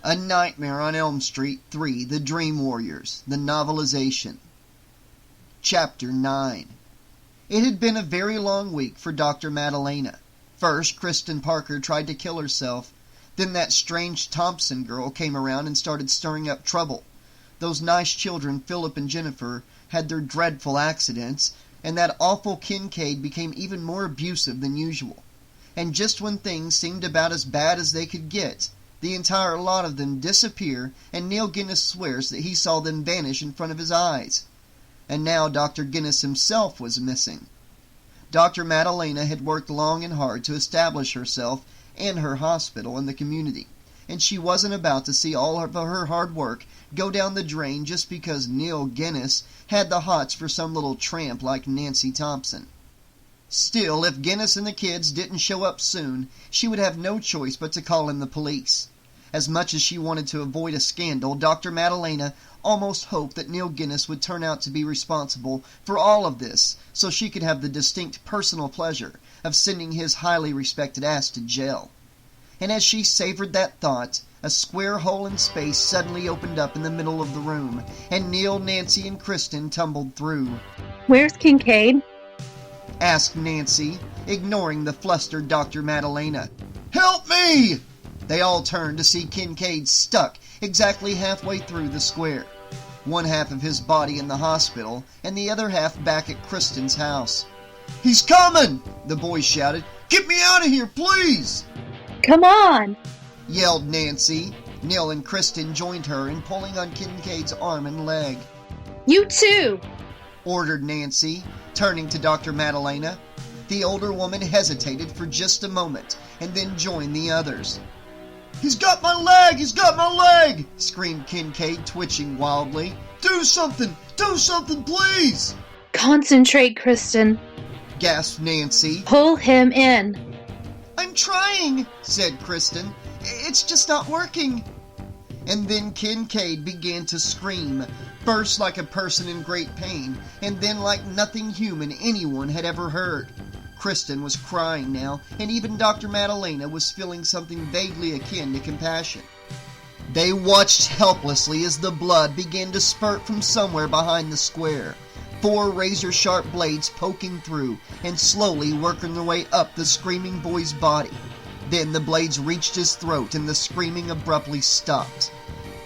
A Nightmare on Elm Street 3, The Dream Warriors, the novelization. Chapter 9. It had been a very long week for Dr. Madalena. First, Kristen Parker tried to kill herself. Then that strange Thompson girl came around and started stirring up trouble. Those nice children, Philip and Jennifer, had their dreadful accidents, and that awful Kincaid became even more abusive than usual. And just when things seemed about as bad as they could get, the entire lot of them disappear, and Neil Guinness swears that he saw them vanish in front of his eyes. And now Dr. Guinness himself was missing. Dr. Madalena had worked long and hard to establish herself and her hospital in the community, and she wasn't about to see all of her hard work go down the drain just because Neil Guinness had the hots for some little tramp like Nancy Thompson. Still, if Guinness and the kids didn't show up soon, she would have no choice but to call in the police. As much as she wanted to avoid a scandal, Dr. Madalena almost hoped that Neil Guinness would turn out to be responsible for all of this, so she could have the distinct personal pleasure of sending his highly respected ass to jail. And as she savored that thought, a square hole in space suddenly opened up in the middle of the room, and Neil, Nancy, and Kristen tumbled through. "Where's Kincaid?" asked Nancy, ignoring the flustered Dr. Madalena. "Help me!" They all turned to see Kincaid stuck exactly halfway through the square. One half of his body in the hospital, and the other half back at Kristen's house. "He's coming!" the boys shouted. "Get me out of here, please!" "Come on!" yelled Nancy. Neil and Kristen joined her in pulling on Kincaid's arm and leg. "You too!" ordered Nancy, turning to Dr. Madalena. The older woman hesitated for just a moment, and then joined the others. "He's got my leg! He's got my leg!" screamed Kincaid, twitching wildly. Do something, please!" "Concentrate, Kristen," gasped Nancy. "Pull him in." "I'm trying," said Kristen. "It's just not working." And then Kincaid began to scream, first like a person in great pain, and then like nothing human anyone had ever heard. Kristen was crying now, and even Dr. Madalena was feeling something vaguely akin to compassion. They watched helplessly as the blood began to spurt from somewhere behind the square, 4 razor-sharp blades poking through and slowly working their way up the screaming boy's body. Then the blades reached his throat and the screaming abruptly stopped.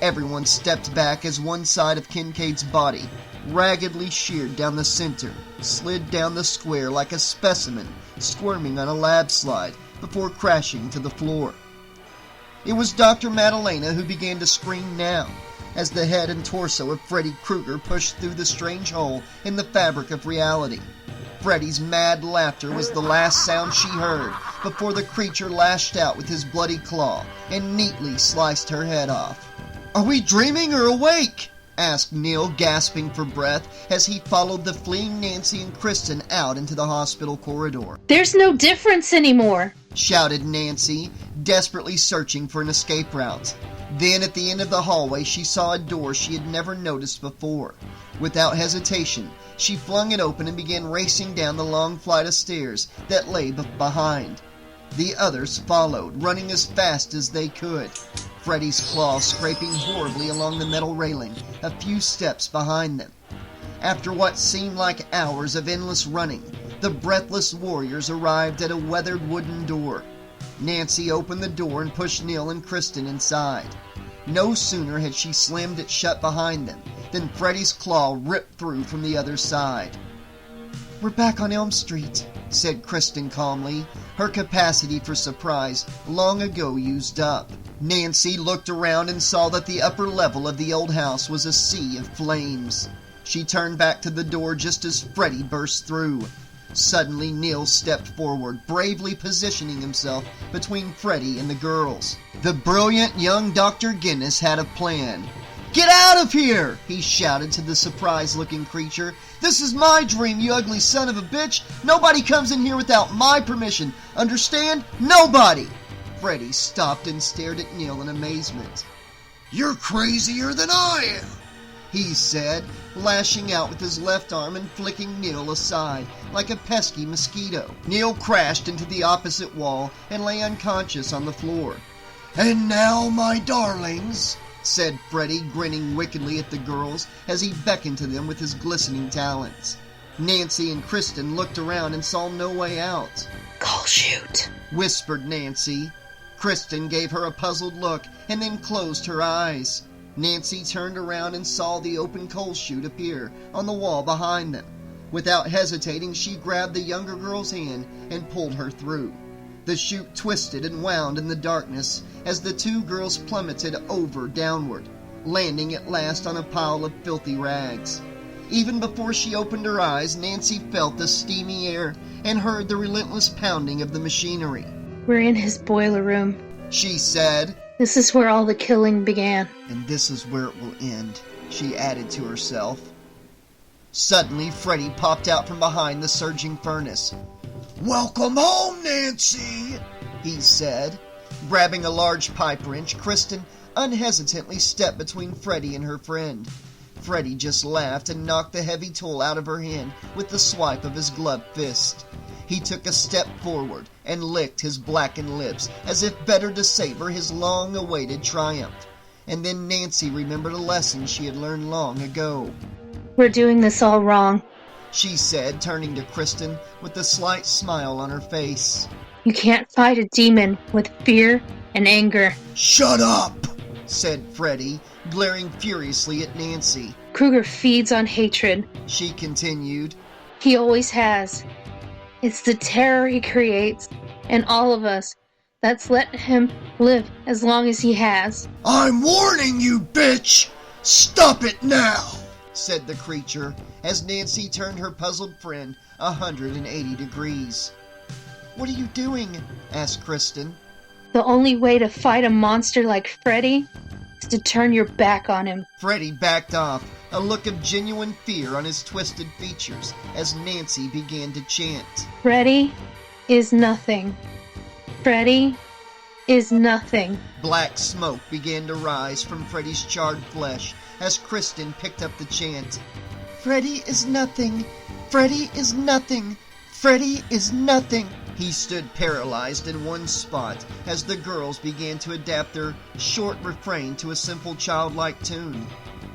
Everyone stepped back as one side of Kincaid's body, raggedly sheared down the center, slid down the square like a specimen squirming on a lab slide before crashing to the floor. It was Dr. Madalena who began to scream now, as the head and torso of Freddy Krueger pushed through the strange hole in the fabric of reality. Freddy's mad laughter was the last sound she heard before the creature lashed out with his bloody claw and neatly sliced her head off. "Are we dreaming or awake?" asked Neil, gasping for breath as he followed the fleeing Nancy and Kristen out into the hospital corridor. "There's no difference anymore," shouted Nancy, desperately searching for an escape route. Then at the end of the hallway she saw a door she had never noticed before. Without hesitation, she flung it open and began racing down the long flight of stairs that lay behind. The others followed, running as fast as they could, Freddy's claws scraping horribly along the metal railing a few steps behind them. After what seemed like hours of endless running, the breathless warriors arrived at a weathered wooden door. Nancy opened the door and pushed Neil and Kristen inside. No sooner had she slammed it shut behind them than Freddy's claw ripped through from the other side. "We're back on Elm Street," said Kristen calmly, her capacity for surprise long ago used up. Nancy looked around and saw that the upper level of the old house was a sea of flames. She turned back to the door just as Freddy burst through. Suddenly Neil stepped forward, bravely positioning himself between Freddy and the girls. The brilliant young Dr. Guinness had a plan. "Get out of here!" he shouted to the surprised-looking creature. "This is my dream, you ugly son of a bitch! Nobody comes in here without my permission! Understand? Nobody!" Freddy stopped and stared at Neil in amazement. "You're crazier than I am," he said, lashing out with his left arm and flicking Neil aside like a pesky mosquito. Neil crashed into the opposite wall and lay unconscious on the floor. "And now, my darlings," said Freddy, grinning wickedly at the girls as he beckoned to them with his glistening talons. Nancy and Kristen looked around and saw no way out. Call shoot, whispered Nancy. Kristen gave her a puzzled look and then closed her eyes. Nancy turned around and saw the open coal chute appear on the wall behind them. Without hesitating, she grabbed the younger girl's hand and pulled her through. The chute twisted and wound in the darkness as the two girls plummeted downward, landing at last on a pile of filthy rags. Even before she opened her eyes, Nancy felt the steamy air and heard the relentless pounding of the machinery. We're in his boiler room, she said. This is where all the killing began. And this is where it will end, she added to herself. Suddenly, Freddy popped out from behind the surging furnace. "Welcome home, Nancy," he said. Grabbing a large pipe wrench, Kristen unhesitantly stepped between Freddy and her friend. Freddy just laughed and knocked the heavy tool out of her hand with the swipe of his gloved fist. He took a step forward and licked his blackened lips as if better to savor his long-awaited triumph. And then Nancy remembered a lesson she had learned long ago. We're doing this all wrong, she said, turning to Kristen with a slight smile on her face. You can't fight a demon with fear and anger. "Shut up," said Freddy, glaring furiously at Nancy. Kruger feeds on hatred. She continued. He always has. It's the terror he creates, and all of us, that's let him live as long as he has. "I'm warning you, bitch! Stop it now!" said the creature, as Nancy turned her puzzled friend 180 degrees. "What are you doing?" asked Kristen. The only way to fight a monster like Freddy is to turn your back on him. Freddy backed off, a look of genuine fear on his twisted features as Nancy began to chant. Freddy is nothing. Freddy is nothing. Black smoke began to rise from Freddy's charred flesh as Kristen picked up the chant. "Freddy is nothing. Freddy is nothing. Freddy is nothing." He stood paralyzed in one spot as the girls began to adapt their short refrain to a simple childlike tune.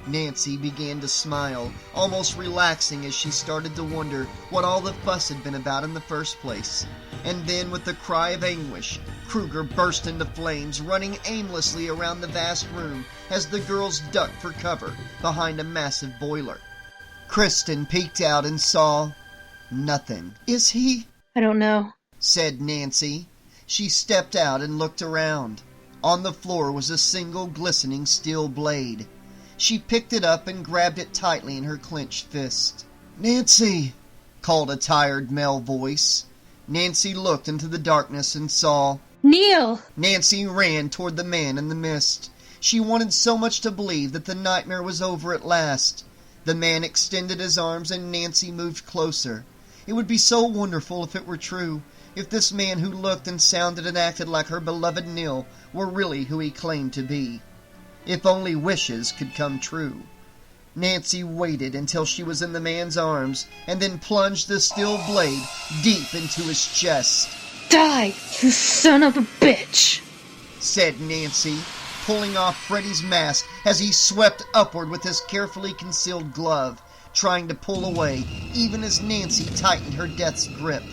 Nancy began to smile, almost relaxing as she started to wonder what all the fuss had been about in the first place. And then, with a cry of anguish, Kruger burst into flames, running aimlessly around the vast room as the girls ducked for cover behind a massive boiler. Kristen peeked out and saw nothing. "Is he?" I don't know, said Nancy. She stepped out and looked around. On the floor was a single glistening steel blade. She picked it up and grabbed it tightly in her clenched fist. "Nancy!" called a tired male voice. Nancy looked into the darkness and saw... Neil! Nancy ran toward the man in the mist. She wanted so much to believe that the nightmare was over at last. The man extended his arms and Nancy moved closer. It would be so wonderful if it were true, if this man who looked and sounded and acted like her beloved Neil were really who he claimed to be. If only wishes could come true. Nancy waited until she was in the man's arms and then plunged the steel blade deep into his chest. Die, you son of a bitch! Said Nancy, pulling off Freddy's mask as he swept upward with his carefully concealed glove, trying to pull away even as Nancy tightened her death's grip,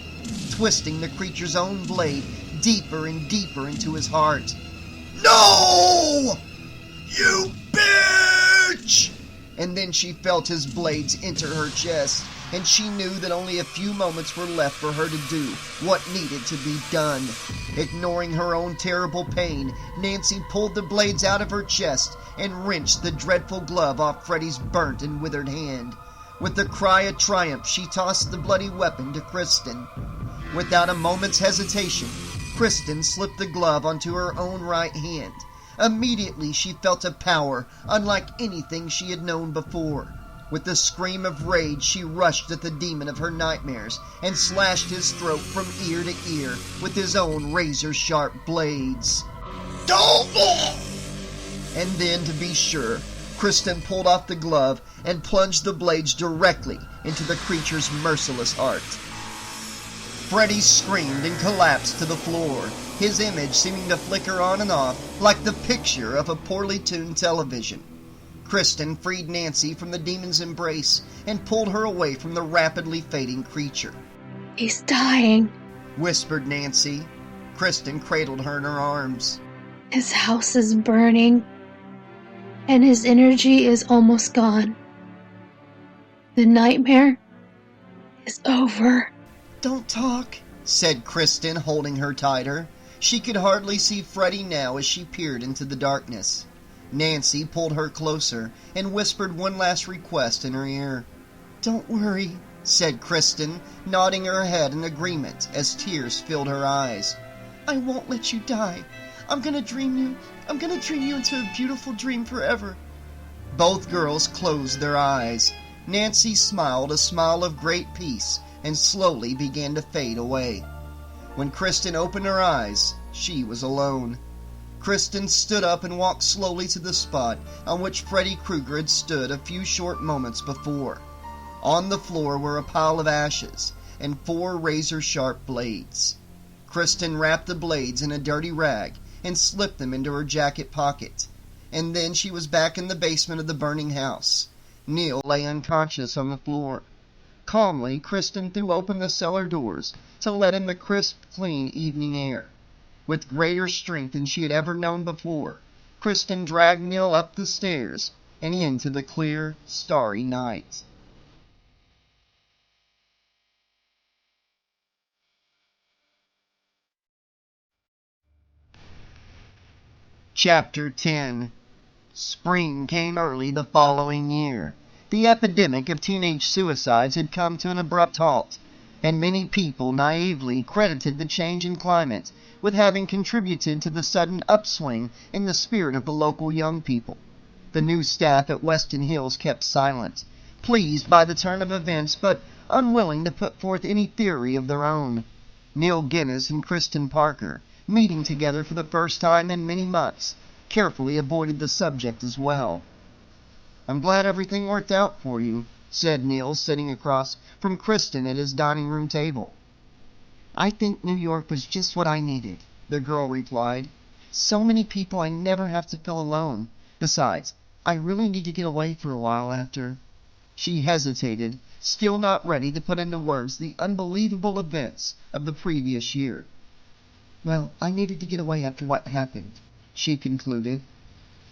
twisting the creature's own blade deeper and deeper into his heart. "No! You bitch!" And then she felt his blades enter her chest, and she knew that only a few moments were left for her to do what needed to be done. Ignoring her own terrible pain, Nancy pulled the blades out of her chest and wrenched the dreadful glove off Freddy's burnt and withered hand. With a cry of triumph, she tossed the bloody weapon to Kristen. Without a moment's hesitation, Kristen slipped the glove onto her own right hand. Immediately she felt a power unlike anything she had known before. With a scream of rage, she rushed at the demon of her nightmares and slashed his throat from ear to ear with his own razor-sharp blades. "Double!" And then, to be sure, Kristen pulled off the glove and plunged the blades directly into the creature's merciless heart. Freddy screamed and collapsed to the floor. his image seeming to flicker on and off like the picture of a poorly tuned television. Kristen freed Nancy from the demon's embrace and pulled her away from the rapidly fading creature. He's dying, whispered Nancy. Kristen cradled her in her arms. His house is burning, and his energy is almost gone. The nightmare is over. Don't talk, said Kristen, holding her tighter. She could hardly see Freddie now as she peered into the darkness. Nancy pulled her closer and whispered one last request in her ear. Don't worry, said Kristen, nodding her head in agreement as tears filled her eyes. I won't let you die. I'm gonna dream you into a beautiful dream forever. Both girls closed their eyes. Nancy smiled a smile of great peace and slowly began to fade away. When Kristen opened her eyes, she was alone. Kristen stood up and walked slowly to the spot on which Freddy Krueger had stood a few short moments before. On the floor were a pile of ashes and 4 razor-sharp blades. Kristen wrapped the blades in a dirty rag and slipped them into her jacket pocket. And then she was back in the basement of the burning house. Neil lay unconscious on the floor. Calmly, Kristen threw open the cellar doors to let in the crisp, clean evening air. With greater strength than she had ever known before, Kristen dragged Neil up the stairs and into the clear, starry night. Chapter 10. Spring came early the following year. The epidemic of teenage suicides had come to an abrupt halt, and many people naively credited the change in climate with having contributed to the sudden upswing in the spirit of the local young people. The new staff at Weston Hills kept silent, pleased by the turn of events but unwilling to put forth any theory of their own. Neil Guinness and Kristen Parker, meeting together for the first time in many months, carefully avoided the subject as well. I'm glad everything worked out for you, said Neil, sitting across from Kristen at his dining room table. I think New York was just what I needed, the girl replied. So many people I never have to feel alone. Besides, I really need to get away for a while after. She hesitated, still not ready to put into words the unbelievable events of the previous year. Well, I needed to get away after what happened, she concluded.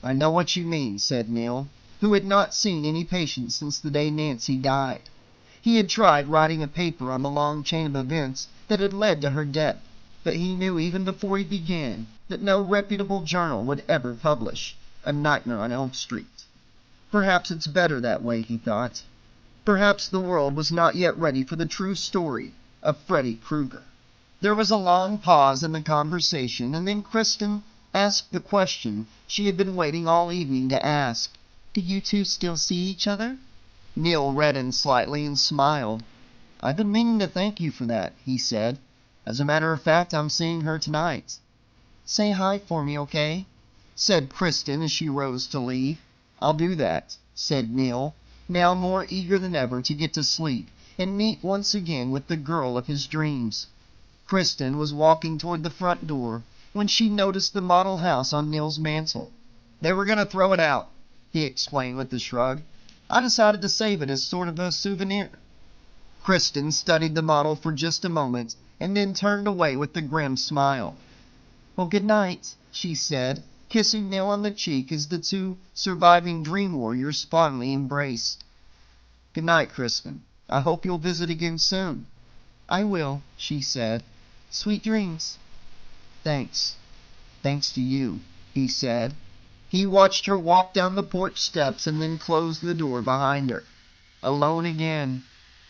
I know what you mean, said Neil, who had not seen any patients since the day Nancy died. He had tried writing a paper on the long chain of events that had led to her death, but he knew even before he began that no reputable journal would ever publish A Nightmare on Elm Street. Perhaps it's better that way, he thought. Perhaps the world was not yet ready for the true story of Freddy Krueger. There was a long pause in the conversation, and then Kristen asked the question she had been waiting all evening to ask. Do you two still see each other? Neil reddened slightly and smiled. I've been meaning to thank you for that, he said. As a matter of fact, I'm seeing her tonight. Say hi for me, okay? Said Kristen as she rose to leave. I'll do that, said Neil, now more eager than ever to get to sleep and meet once again with the girl of his dreams. Kristen was walking toward the front door when she noticed the model house on Neil's mantel. They were going to throw it out, he explained with a shrug. I decided to save it as sort of a souvenir. Kristen studied the model for just a moment and then turned away with a grim smile. Well, good night, she said, kissing Neil on the cheek as the two surviving dream warriors fondly embraced. Good night, Kristen. I hope you'll visit again soon. I will, she said. Sweet dreams. Thanks. Thanks to you, he said. He watched her walk down the porch steps and then close the door behind her. Alone again.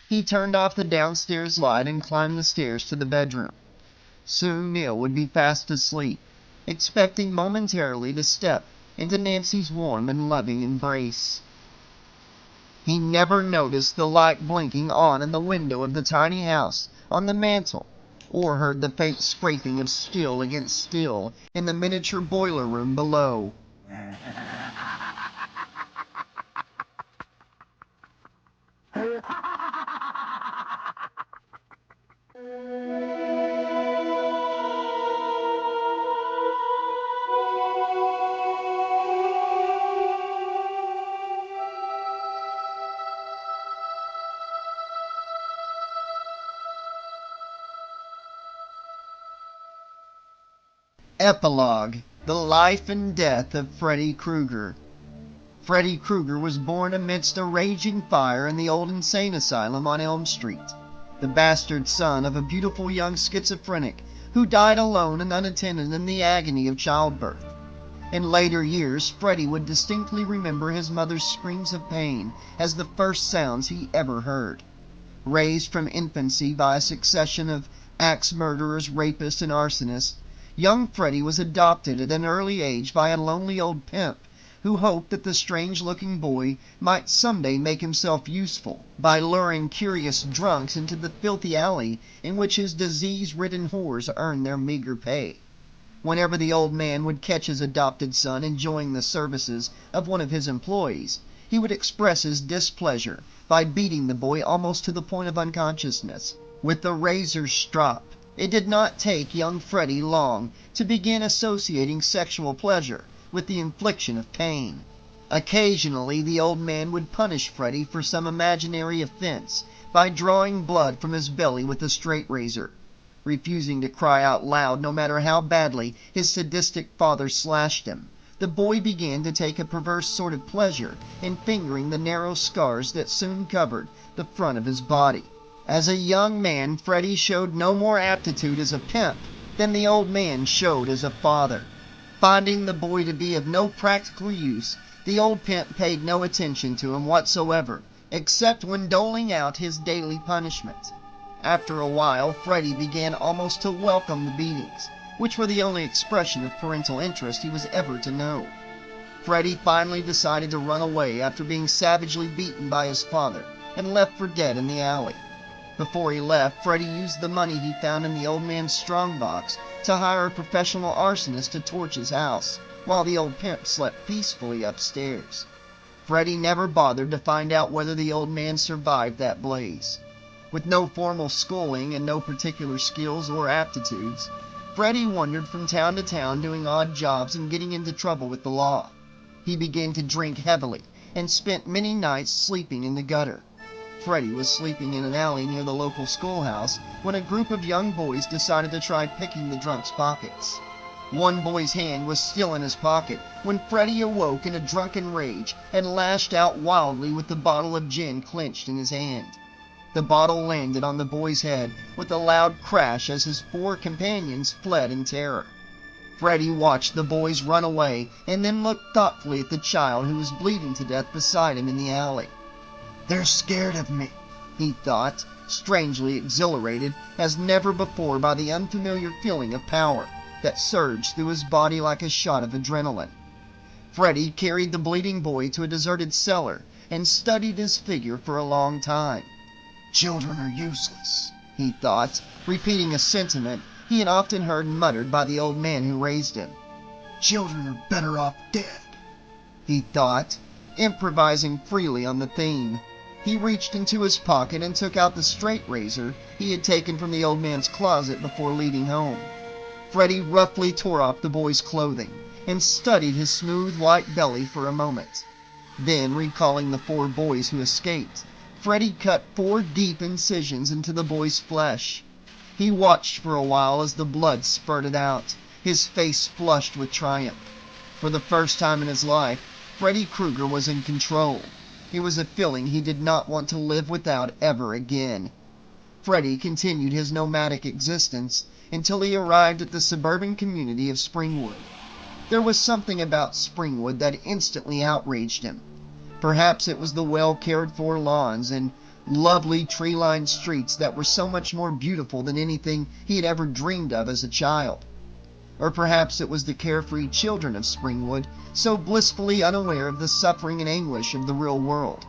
He turned off the downstairs light and climbed the stairs to the bedroom. Soon Neil would be fast asleep, expecting momentarily to step into Nancy's warm and loving embrace. He never noticed the light blinking on in the window of the tiny house on the mantel, or heard the faint scraping of steel against steel in the miniature boiler room below. Epilogue: The Life and Death of Freddy Krueger. Freddy Krueger was born amidst a raging fire in the old insane asylum on Elm Street, the bastard son of a beautiful young schizophrenic who died alone and unattended in the agony of childbirth. In later years, Freddy would distinctly remember his mother's screams of pain as the first sounds he ever heard. Raised from infancy by a succession of axe murderers, rapists, and arsonists, young Freddy was adopted at an early age by a lonely old pimp who hoped that the strange-looking boy might someday make himself useful by luring curious drunks into the filthy alley in which his disease-ridden whores earned their meager pay. Whenever the old man would catch his adopted son enjoying the services of one of his employees, he would express his displeasure by beating the boy almost to the point of unconsciousness with the razor strop. It did not take young Freddy long to begin associating sexual pleasure with the infliction of pain. Occasionally, the old man would punish Freddy for some imaginary offense by drawing blood from his belly with a straight razor. Refusing to cry out loud no matter how badly his sadistic father slashed him, the boy began to take a perverse sort of pleasure in fingering the narrow scars that soon covered the front of his body. As a young man, Freddy showed no more aptitude as a pimp than the old man showed as a father. Finding the boy to be of no practical use, the old pimp paid no attention to him whatsoever, except when doling out his daily punishment. After a while, Freddy began almost to welcome the beatings, which were the only expression of parental interest he was ever to know. Freddy finally decided to run away after being savagely beaten by his father and left for dead in the alley. Before he left, Freddy used the money he found in the old man's strongbox to hire a professional arsonist to torch his house, while the old pimp slept peacefully upstairs. Freddy never bothered to find out whether the old man survived that blaze. With no formal schooling and no particular skills or aptitudes, Freddy wandered from town to town doing odd jobs and getting into trouble with the law. He began to drink heavily and spent many nights sleeping in the gutter. Freddy was sleeping in an alley near the local schoolhouse when a group of young boys decided to try picking the drunk's pockets. One boy's hand was still in his pocket when Freddy awoke in a drunken rage and lashed out wildly with the bottle of gin clenched in his hand. The bottle landed on the boy's head with a loud crash as his four companions fled in terror. Freddy watched the boys run away and then looked thoughtfully at the child who was bleeding to death beside him in the alley. "They're scared of me," he thought, strangely exhilarated as never before by the unfamiliar feeling of power that surged through his body like a shot of adrenaline. Freddy carried the bleeding boy to a deserted cellar and studied his figure for a long time. "Children are useless," he thought, repeating a sentiment he had often heard muttered by the old man who raised him. "Children are better off dead," he thought, improvising freely on the theme. He reached into his pocket and took out the straight razor he had taken from the old man's closet before leaving home. Freddy roughly tore off the boy's clothing and studied his smooth white belly for a moment. Then, recalling the 4 boys who escaped, Freddy cut 4 deep incisions into the boy's flesh. He watched for a while as the blood spurted out, his face flushed with triumph. For the first time in his life, Freddy Krueger was in control. It was a feeling he did not want to live without ever again. Freddy continued his nomadic existence until he arrived at the suburban community of Springwood. There was something about Springwood that instantly outraged him. Perhaps it was the well-cared-for lawns and lovely tree-lined streets that were so much more beautiful than anything he had ever dreamed of as a child. Or perhaps it was the carefree children of Springwood, so blissfully unaware of the suffering and anguish of the real world.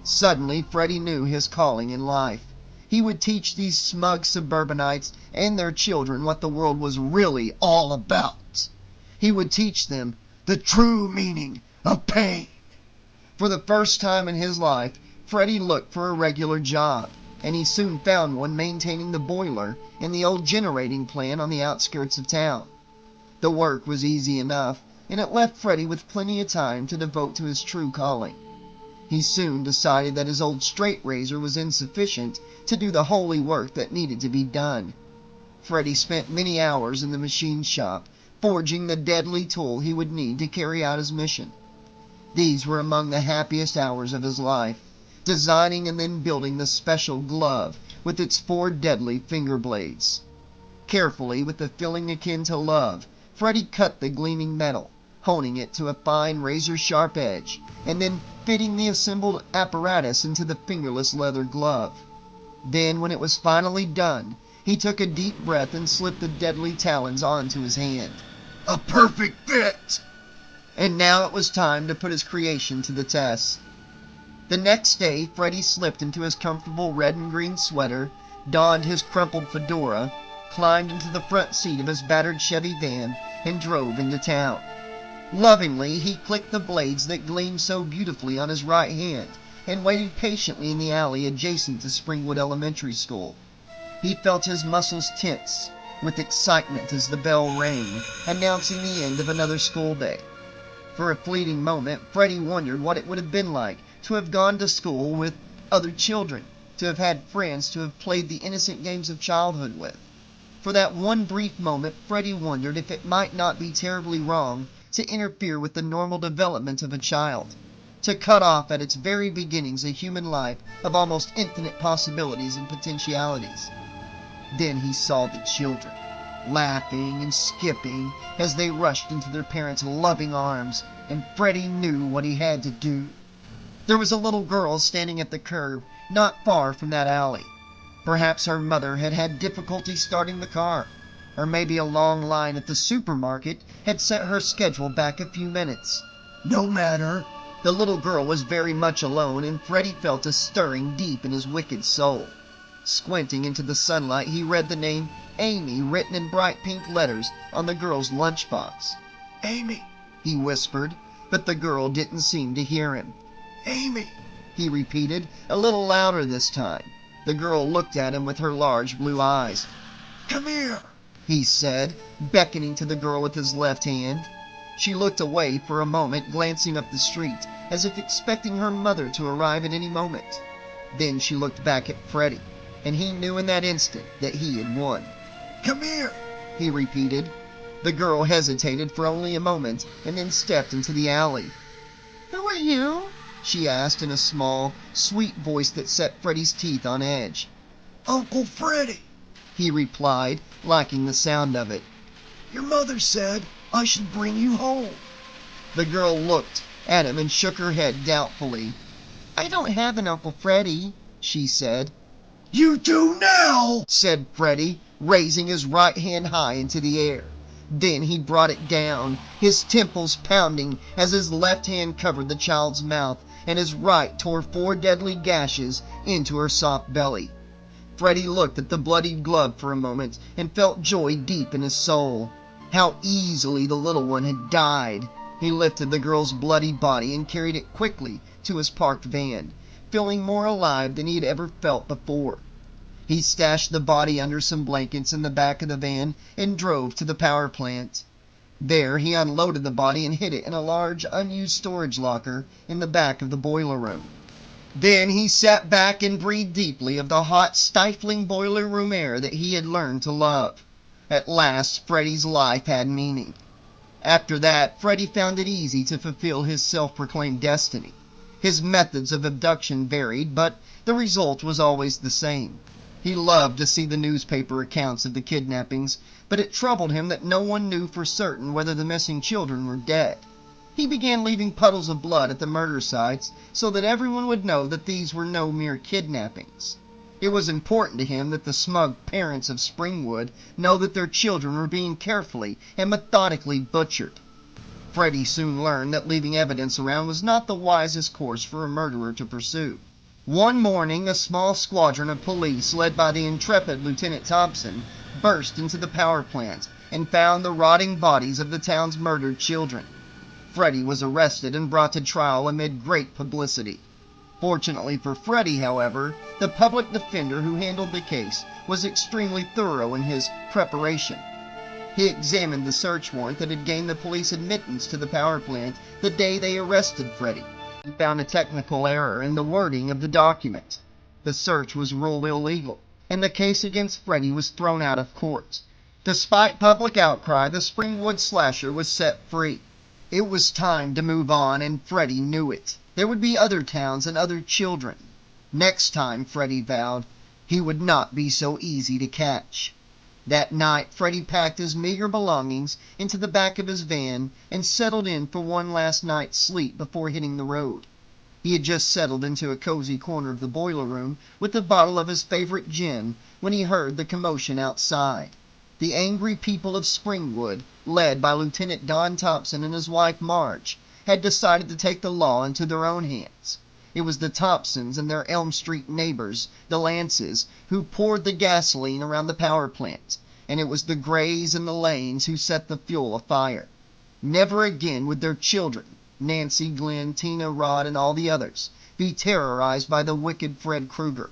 Suddenly, Freddy knew his calling in life. He would teach these smug suburbanites and their children what the world was really all about. He would teach them the true meaning of pain. For the first time in his life, Freddy looked for a regular job, and he soon found one maintaining the boiler in the old generating plant on the outskirts of town. The work was easy enough, and it left Freddy with plenty of time to devote to his true calling. He soon decided that his old straight razor was insufficient to do the holy work that needed to be done. Freddy spent many hours in the machine shop, forging the deadly tool he would need to carry out his mission. These were among the happiest hours of his life, designing and then building the special glove with its 4 deadly finger blades. Carefully, with a feeling akin to love, Freddy cut the gleaming metal, honing it to a fine razor-sharp edge, and then fitting the assembled apparatus into the fingerless leather glove. Then, when it was finally done, he took a deep breath and slipped the deadly talons onto his hand. A perfect fit! And now it was time to put his creation to the test. The next day, Freddy slipped into his comfortable red and green sweater, donned his crumpled fedora, climbed into the front seat of his battered Chevy van, and drove into town. Lovingly, he clicked the blades that gleamed so beautifully on his right hand and waited patiently in the alley adjacent to Springwood Elementary School. He felt his muscles tense with excitement as the bell rang, announcing the end of another school day. For a fleeting moment, Freddy wondered what it would have been like to have gone to school with other children, to have had friends to have played the innocent games of childhood with. For that one brief moment, Freddy wondered if it might not be terribly wrong to interfere with the normal development of a child, to cut off at its very beginnings a human life of almost infinite possibilities and potentialities. Then he saw the children, laughing and skipping as they rushed into their parents' loving arms, and Freddy knew what he had to do. There was a little girl standing at the curb, not far from that alley. Perhaps her mother had had difficulty starting the car, or maybe a long line at the supermarket had set her schedule back a few minutes. No matter. The little girl was very much alone, and Freddy felt a stirring deep in his wicked soul. Squinting into the sunlight, he read the name Amy written in bright pink letters on the girl's lunchbox. Amy, he whispered, but the girl didn't seem to hear him. Amy, he repeated, a little louder this time. The girl looked at him with her large blue eyes. Come here, he said, beckoning to the girl with his left hand. She looked away for a moment, glancing up the street, as if expecting her mother to arrive at any moment. Then she looked back at Freddy, and he knew in that instant that he had won. Come here, he repeated. The girl hesitated for only a moment, and then stepped into the alley. Who are you? She asked in a small, sweet voice that set Freddy's teeth on edge. Uncle Freddy, he replied, liking the sound of it. Your mother said I should bring you home. The girl looked at him and shook her head doubtfully. I don't have an Uncle Freddy, she said. You do now, said Freddy, raising his right hand high into the air. Then he brought it down, his temples pounding as his left hand covered the child's mouth and his right tore 4 deadly gashes into her soft belly. Freddy looked at the bloodied glove for a moment and felt joy deep in his soul. How easily the little one had died. He lifted the girl's bloody body and carried it quickly to his parked van, feeling more alive than he had ever felt before. He stashed the body under some blankets in the back of the van and drove to the power plant. There he unloaded the body and hid it in a large unused storage locker in the back of the boiler room. Then he sat back and breathed deeply of the hot, stifling boiler room air that he had learned to love. At last, Freddy's life had meaning. After that, Freddy found it easy to fulfill his self-proclaimed destiny. His methods of abduction varied, but the result was always the same. He loved to see the newspaper accounts of the kidnappings, but it troubled him that no one knew for certain whether the missing children were dead. He began leaving puddles of blood at the murder sites so that everyone would know that these were no mere kidnappings. It was important to him that the smug parents of Springwood know that their children were being carefully and methodically butchered. Freddy soon learned that leaving evidence around was not the wisest course for a murderer to pursue. One morning, a small squadron of police, led by the intrepid Lieutenant Thompson, burst into the power plant and found the rotting bodies of the town's murdered children. Freddy was arrested and brought to trial amid great publicity. Fortunately for Freddy, however, the public defender who handled the case was extremely thorough in his preparation. He examined the search warrant that had gained the police admittance to the power plant the day they arrested Freddy, and found a technical error in the wording of the document. The search was ruled illegal, and the case against Freddy was thrown out of court. Despite public outcry, the Springwood slasher was set free. It was time to move on, and Freddy knew it. There would be other towns and other children. Next time, Freddy vowed, he would not be so easy to catch. That night, Freddy packed his meager belongings into the back of his van and settled in for one last night's sleep before hitting the road. He had just settled into a cozy corner of the boiler room with a bottle of his favorite gin when he heard the commotion outside. The angry people of Springwood, led by Lieutenant Don Thompson and his wife Marge, had decided to take the law into their own hands. It was the Thompsons and their Elm Street neighbors, the Lances, who poured the gasoline around the power plant, and it was the Grays and the Lanes who set the fuel afire. Never again would their children, Nancy, Glenn, Tina, Rod, and all the others, be terrorized by the wicked Fred Krueger.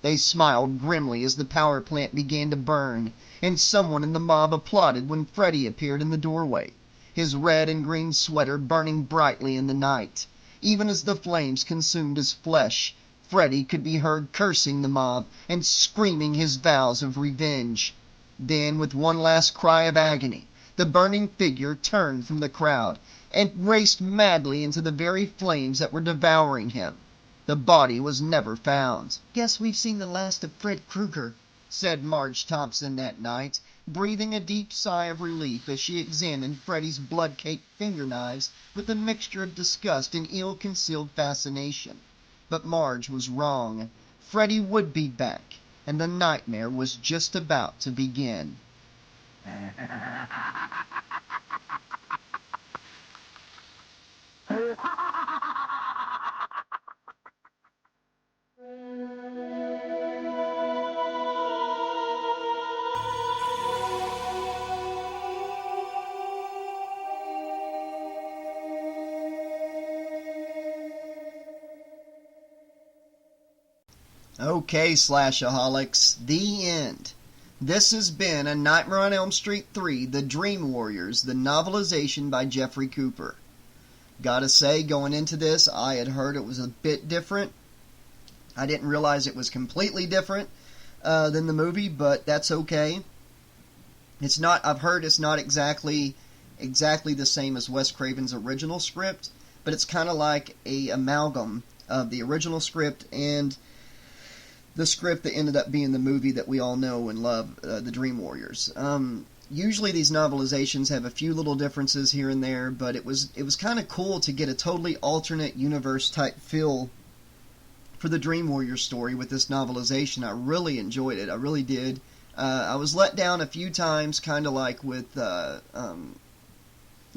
They smiled grimly as the power plant began to burn, and someone in the mob applauded when Freddy appeared in the doorway, his red and green sweater burning brightly in the night. Even as the flames consumed his flesh, Freddy could be heard cursing the mob and screaming his vows of revenge. Then, with one last cry of agony, the burning figure turned from the crowd and raced madly into the very flames that were devouring him. The body was never found. "Guess we've seen the last of Fred Krueger," said Marge Thompson that night, breathing a deep sigh of relief as she examined Freddy's blood-caked fingerknives with a mixture of disgust and ill-concealed fascination. But Marge was wrong. Freddy would be back, and the nightmare was just about to begin. Okay, Slashaholics, the end. This has been A Nightmare on Elm Street 3, The Dream Warriors, the novelization by Jeffrey Cooper. Gotta say, going into this, I had heard it was a bit different. I didn't realize it was completely different than the movie, but that's okay. It's not. I've heard it's not exactly the same as Wes Craven's original script, but it's kind of like a amalgam of the original script and the script that ended up being the movie that we all know and love, The Dream Warriors. Usually these novelizations have a few little differences here and there, but it was kind of cool to get a totally alternate universe type feel for the Dream Warriors story with this novelization. I really enjoyed it. I really did. I was let down a few times, kind of like with the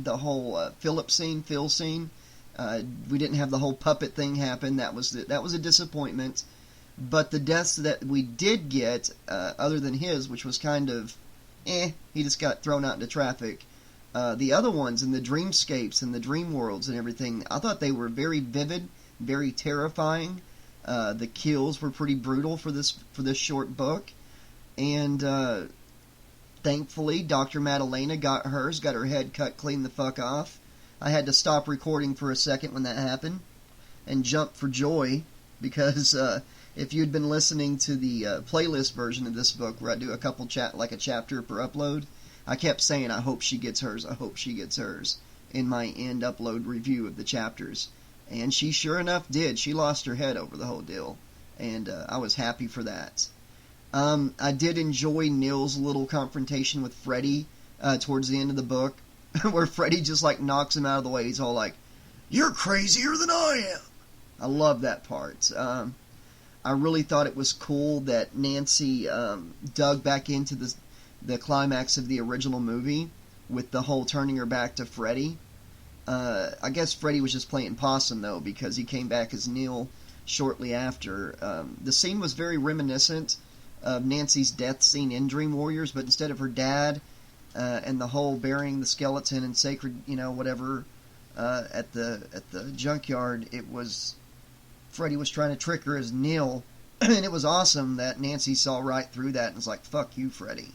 whole Phil scene. We didn't have the whole puppet thing happen. That was a disappointment. But the deaths that we did get, other than his, which was kind of, he just got thrown out into traffic. The other ones in the dreamscapes and the dream worlds and everything, I thought they were very vivid, very terrifying. The kills were pretty brutal for this short book. And thankfully, Dr. Madalena got her head cut clean the fuck off. I had to stop recording for a second when that happened and jump for joy because if you'd been listening to the playlist version of this book where I do a chapter per upload, I kept saying, I hope she gets hers in my end upload review of the chapters. And she sure enough did. She lost her head over the whole deal. And I was happy for that. I did enjoy Neil's little confrontation with Freddy towards the end of the book, where Freddy just like knocks him out of the way. He's all like, "You're crazier than I am." I love that part. I really thought it was cool that Nancy dug back into the climax of the original movie with the whole turning her back to Freddy. I guess Freddy was just playing possum, though, because he came back as Neil shortly after. The scene was very reminiscent of Nancy's death scene in Dream Warriors, but instead of her dad and the whole burying the skeleton and sacred, whatever, at the junkyard, it was Freddy was trying to trick her as Neil, and it was awesome that Nancy saw right through that and was like, "Fuck you, Freddy."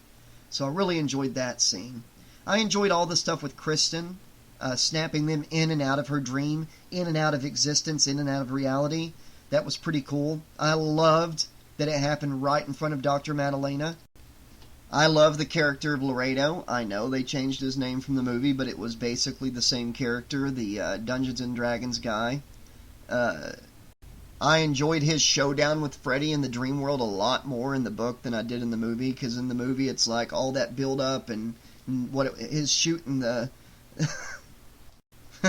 So I really enjoyed that scene. I enjoyed all the stuff with Kristen, snapping them in and out of her dream, in and out of existence, in and out of reality. That was pretty cool. I loved that it happened right in front of Dr. Madalena. I love the character of Laredo. I know they changed his name from the movie, but it was basically the same character, the Dungeons and Dragons guy. I enjoyed his showdown with Freddy in the dream world a lot more in the book than I did in the movie, because in the movie it's like all that build up and his shooting the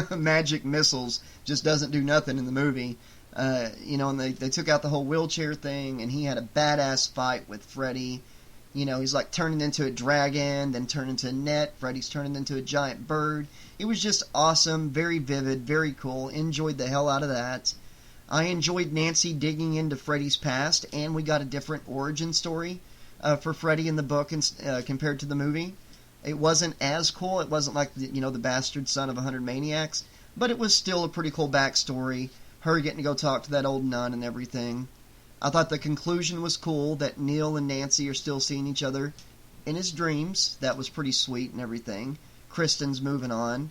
magic missiles just doesn't do nothing in the movie. And they took out the whole wheelchair thing, and he had a badass fight with Freddy. He's like turning into a dragon, then turning into a net. Freddy's turning into a giant bird. It was just awesome, very vivid, very cool. Enjoyed the hell out of that. I enjoyed Nancy digging into Freddy's past, and we got a different origin story for Freddy in the book compared to the movie. It wasn't as cool. It wasn't like the bastard son of 100 maniacs, but it was still a pretty cool backstory. Her getting to go talk to that old nun and everything. I thought the conclusion was cool, that Neil and Nancy are still seeing each other in his dreams. That was pretty sweet and everything. Kristen's moving on.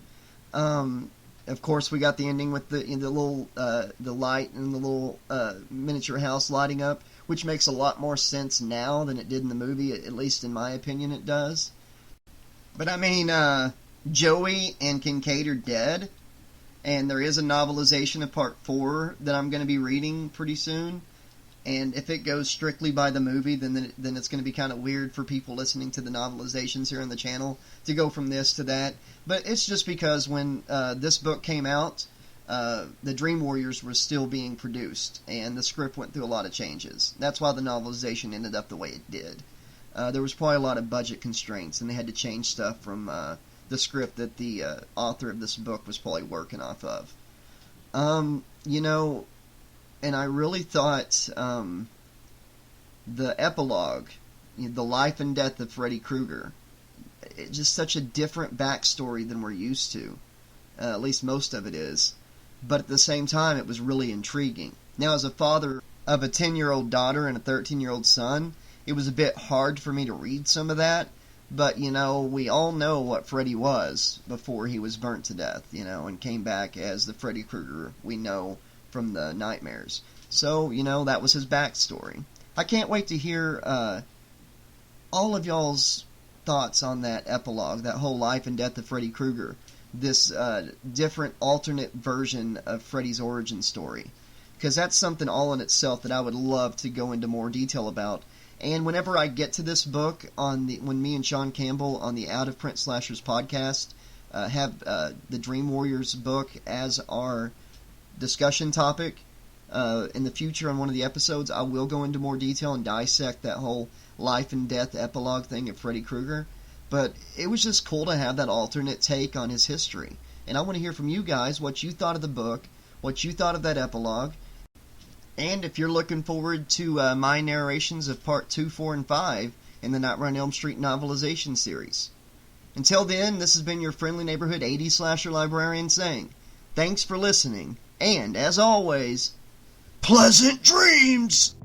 Of course, we got the ending with the little the light and the little miniature house lighting up, which makes a lot more sense now than it did in the movie. At least in my opinion, it does. But I mean, Joey and Kincaid are dead, and there is a novelization of Part 4 that I'm going to be reading pretty soon. And if it goes strictly by the movie, then it's going to be kind of weird for people listening to the novelizations here on the channel to go from this to that. But it's just because when this book came out, the Dream Warriors were still being produced, and the script went through a lot of changes. That's why the novelization ended up the way it did. There was probably a lot of budget constraints, and they had to change stuff from the script that the author of this book was probably working off of. And I really thought the epilogue, the life and death of Freddy Krueger, it's just such a different backstory than we're used to. At least most of it is. But at the same time, it was really intriguing. Now, as a father of a 10-year-old daughter and a 13-year-old son, it was a bit hard for me to read some of that. But, we all know what Freddy was before he was burnt to death, and came back as the Freddy Krueger we know from the nightmares. So, that was his backstory. I can't wait to hear all of y'all's thoughts on that epilogue, that whole life and death of Freddy Krueger, this different alternate version of Freddy's origin story. Because that's something all in itself that I would love to go into more detail about. And whenever I get to this book, when me and Sean Campbell on the Out of Print Slashers podcast have the Dream Warriors book as our discussion topic in the future on one of the episodes, I will go into more detail and dissect that whole life and death epilogue thing of Freddy Krueger. But it was just cool to have that alternate take on his history. And I want to hear from you guys what you thought of the book, what you thought of that epilogue, and if you're looking forward to my narrations of Part 2, 4, and 5 in the Nightmare on Elm Street novelization series. Until then, this has been your friendly neighborhood 80s slasher librarian saying, thanks for listening, and as always, pleasant dreams!